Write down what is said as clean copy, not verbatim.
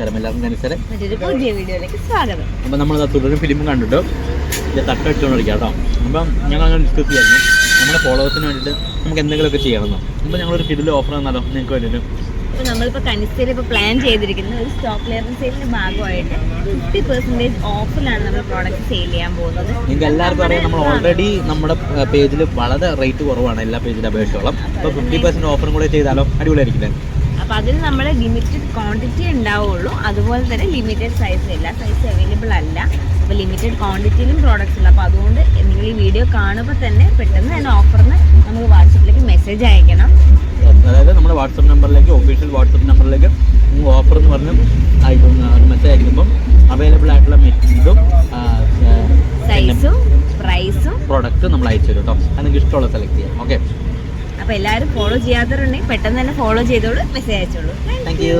നമസ്കാരം എല്ലാവർക്കും നമസ്കാരം. മറ്റൊരു പുതിയ വീഡിയോയിലേക്ക് സ്വാഗതം. അപ്പം നമ്മൾ തുടരും ഫിലിം കണ്ടിട്ട് ഇത് തട്ടടിച്ചുകൊണ്ടിരിക്കുക കേട്ടോ. അപ്പം ഞങ്ങൾ അങ്ങനെ ഡിസ്കസ് ചെയ്യായിരുന്നു നമ്മുടെ ഫോളോവേഴ്സിന് വേണ്ടിയിട്ട് നമുക്ക് എന്തെങ്കിലുമൊക്കെ ചെയ്യണമെന്ന്. അപ്പോൾ ഞങ്ങളൊരു കിഡിൽ ഓഫർ തന്നാലോ നിങ്ങൾക്ക് വേണ്ടിയിട്ട്. അപ്പോൾ നമ്മളിപ്പോൾ കനിസ്റ്റയിൽ ഇപ്പോൾ പ്ലാൻ ചെയ്തിരിക്കുന്നത് ഒരു സ്റ്റോക്ക് ക്ലിയറൻസ് സെയിലിൻ്റെ ഭാഗമായിട്ട് 50% ഓഫിലാണ് നമ്മൾ പ്രോഡക്റ്റ് സെയിൽ ചെയ്യാൻ പോകുന്നത്. നിങ്ങൾക്ക് എല്ലാവർക്കും അറിയാം നമ്മൾ ഓൾറെഡി നമ്മുടെ പേജിൽ വളരെ റേറ്റ് കുറവാണ് എല്ലാ പേജിലും അപേക്ഷയോളം. അപ്പോൾ 50% ഓഫറും കൂടെ ചെയ്താലോ അടിപൊളിയായിരിക്കില്ലേ? അപ്പോൾ അതിന് നമ്മൾ ലിമിറ്റഡ് ക്വാണ്ടിറ്റി ഉണ്ടാവുള്ളൂ. അതുപോലെ തന്നെ ലിമിറ്റഡ് സൈസ് എല്ലാ സൈസ് അവൈലബിൾ അല്ല. അപ്പോൾ ലിമിറ്റഡ് ക്വാണ്ടിറ്റിയിലും പ്രോഡക്റ്റ്സ് ഉള്ളൂ. അപ്പോൾ അതുകൊണ്ട് നിങ്ങൾ ഈ വീഡിയോ കാണുമ്പോൾ തന്നെ പെട്ടെന്ന് തന്നെ ഓഫറിന് നമുക്ക് വാട്സപ്പിലേക്ക് മെസ്സേജ് അയക്കണം. അതായത് നമ്മുടെ വാട്സപ്പ് നമ്പറിലേക്ക്, ഒഫീഷ്യൽ വാട്സപ്പ് നമ്പറിലേക്ക് ഓഫർ എന്ന് പറഞ്ഞ് മെസ്സേജ് അയക്കുമ്പം അവൈലബിൾ ആയിട്ടുള്ള ഇതും സൈസും പ്രൈസും പ്രോഡക്റ്റ് നമ്മൾ അയച്ചു തരും കേട്ടോ. അത് നിങ്ങൾക്ക് ഇഷ്ടമുള്ള സെലക്ട് ചെയ്യാം. ഓക്കെ, അപ്പോൾ എല്ലാവരും ഫോളോ ചെയ്യാത്തവരുണ്ടെങ്കിൽ പെട്ടെന്ന് തന്നെ ഫോളോ ചെയ്തോളൂ, മെസ്സേജ് അയച്ചോളൂ. Thank U.